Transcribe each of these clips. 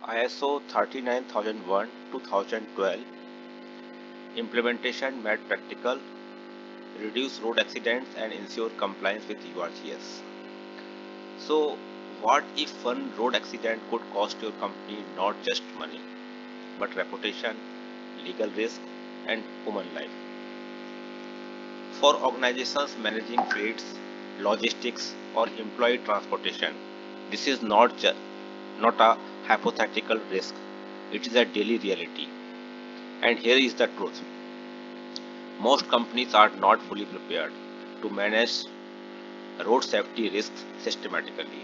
ISO 39001 2012 implementation made practical, reduce road accidents and ensure compliance with URGS. So, what if one road accident could cost your company not just money, but reputation, legal risk, and human life? For organizations managing fleets, logistics, or employee transportation, this is not a hypothetical risk. It is a daily reality. And here is the truth: most companies are not fully prepared to manage road safety risks systematically.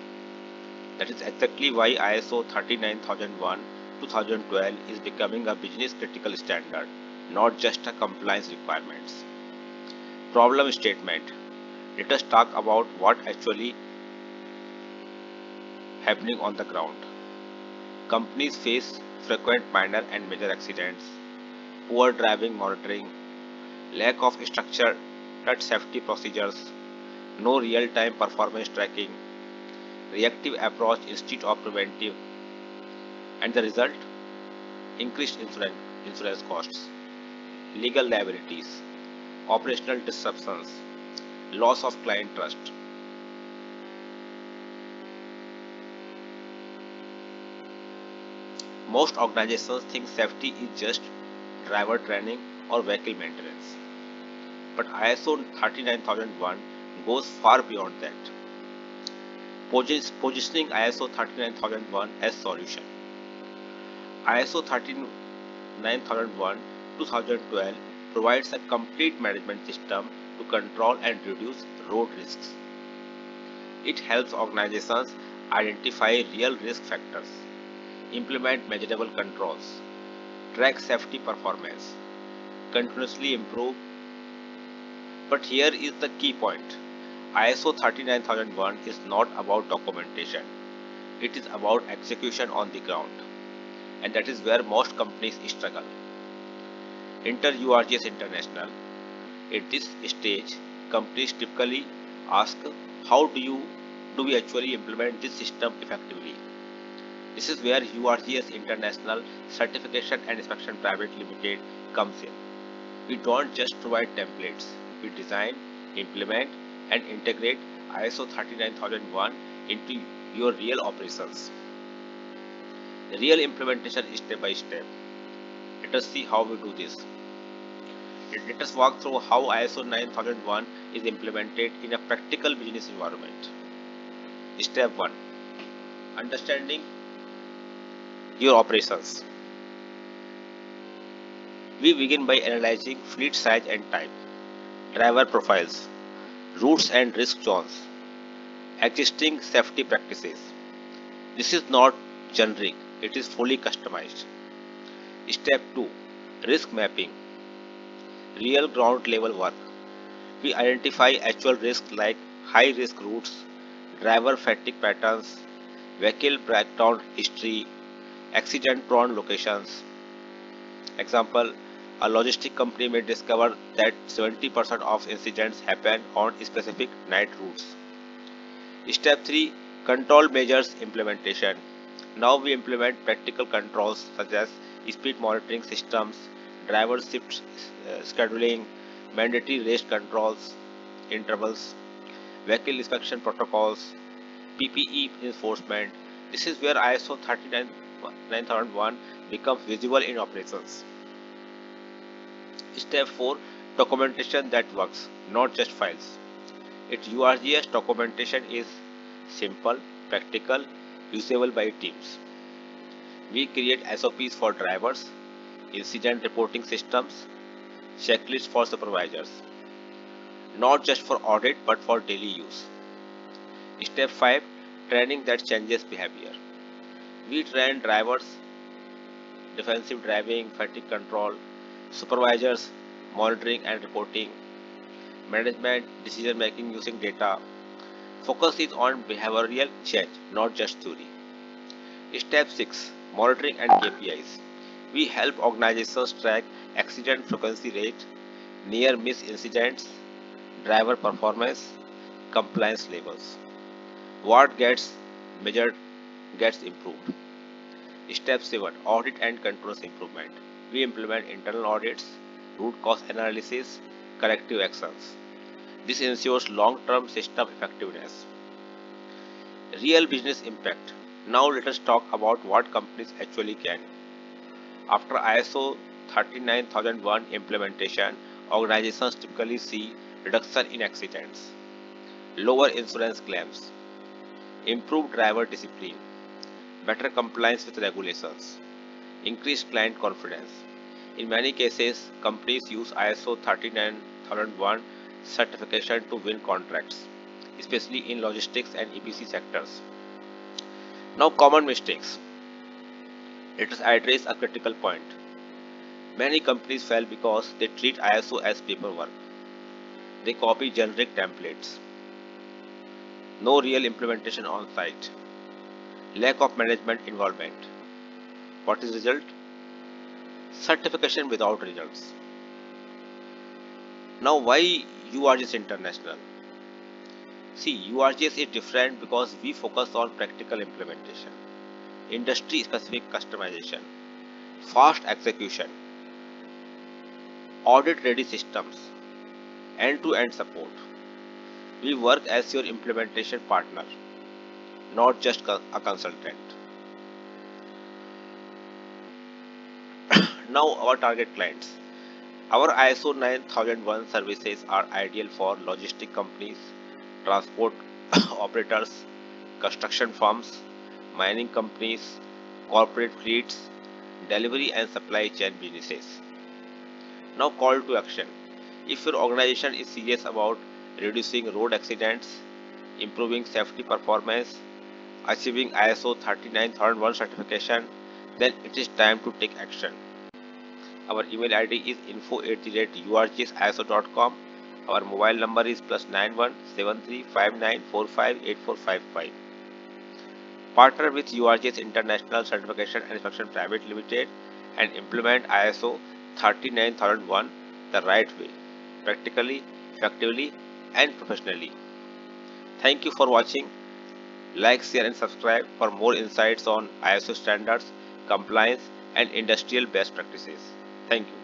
That is exactly why ISO 39001 2012 is becoming a business critical standard, not just a compliance requirements. Problem statement. Let us talk about what actually happening on the ground. Companies face frequent minor and major accidents, poor driving monitoring, lack of structured safety procedures, no real-time performance tracking, reactive approach instead of preventive, and the result: increased insurance costs, legal liabilities, operational disruptions, loss of client trust. Most organizations think safety is just driver training or vehicle maintenance, but ISO 39001 goes far beyond that, positioning ISO 39001 as solution. ISO 39001 2012 provides a complete management system to control and reduce road risks. It helps organizations identify real risk factors, implement measurable controls, track safety performance, continuously improve. But here is the key point: ISO 39001 is not about documentation, it is about execution on the ground, and that is where most companies struggle. Enter URGS International. At this stage, companies typically ask, how do we actually implement this system effectively? This is where URGS International Certification and Inspection Private Limited comes in. We don't just provide templates, we design, implement, and integrate ISO 39001 into your real operations. The real implementation is step by step. Let us see how we do this. Let us walk through how ISO 9001 is implemented in a practical business environment. Step 1: understanding your operations. We begin by analyzing fleet size and type, driver profiles, routes and risk zones, existing safety practices. This is not generic, it is fully customized. Step 2: risk mapping, real ground level work. We identify actual risks like high risk routes, driver fatigue patterns, vehicle breakdown history, accident prone locations. Example: a logistic company may discover that 70% of incidents happen on specific night routes. Step 3: control measures implementation. Now we implement practical controls such as speed monitoring systems, driver shift scheduling, mandatory rest controls, intervals, vehicle inspection protocols, PPE enforcement. This is where ISO 39001 becomes visible in operations. Step 4: documentation that works, not just files. Its URGS documentation is simple, practical, usable by teams. We create SOPs for drivers, incident reporting systems, checklists for supervisors, not just for audit but for daily use. Step 5: training that changes behavior. We train drivers, defensive driving, fatigue control, supervisors, monitoring and reporting, management, decision making using data. Focus is on behavioral change, not just theory. Step 6: monitoring and KPIs. We help organizations track accident frequency rate, near miss incidents, driver performance, compliance levels. What gets measured gets improved. Step 7. Audit and controls improvement. We implement internal audits, root cause analysis, corrective actions. This ensures long-term system effectiveness. Real business impact. Now let us talk about what companies actually can. After ISO 39001 implementation, organizations typically see reduction in accidents, lower insurance claims, improved driver discipline, better compliance with regulations, increased client confidence. In many cases, companies use ISO 39001 certification to win contracts, especially in logistics and EPC sectors. Now, common mistakes. Let us address a critical point. Many companies fail because they treat ISO as paperwork. They copy generic templates. No real implementation on site. Lack of management involvement. What is result? Certification without results. Now, why URGS International? See, URGS is different because we focus on practical implementation, industry specific customization, fast execution, audit ready systems, end to end support. We work as your implementation partner, not just a consultant. Now, our target clients. Our ISO 9001 services are ideal for logistic companies, transport operators, construction firms, mining companies, corporate fleets, delivery and supply chain businesses. Now, call to action. If your organization is serious about reducing road accidents, improving safety performance, achieving ISO 39001 certification, then it is time to take action. Our email ID is info@urgsiso.com. Our mobile number is +91 7359458455. Partner with URGS International Certification and Inspection Private Limited and implement ISO 39001 the right way, practically, effectively, and professionally. Thank you for watching. Like, share, and subscribe for more insights on ISO standards, compliance, and industrial best practices. Thank you.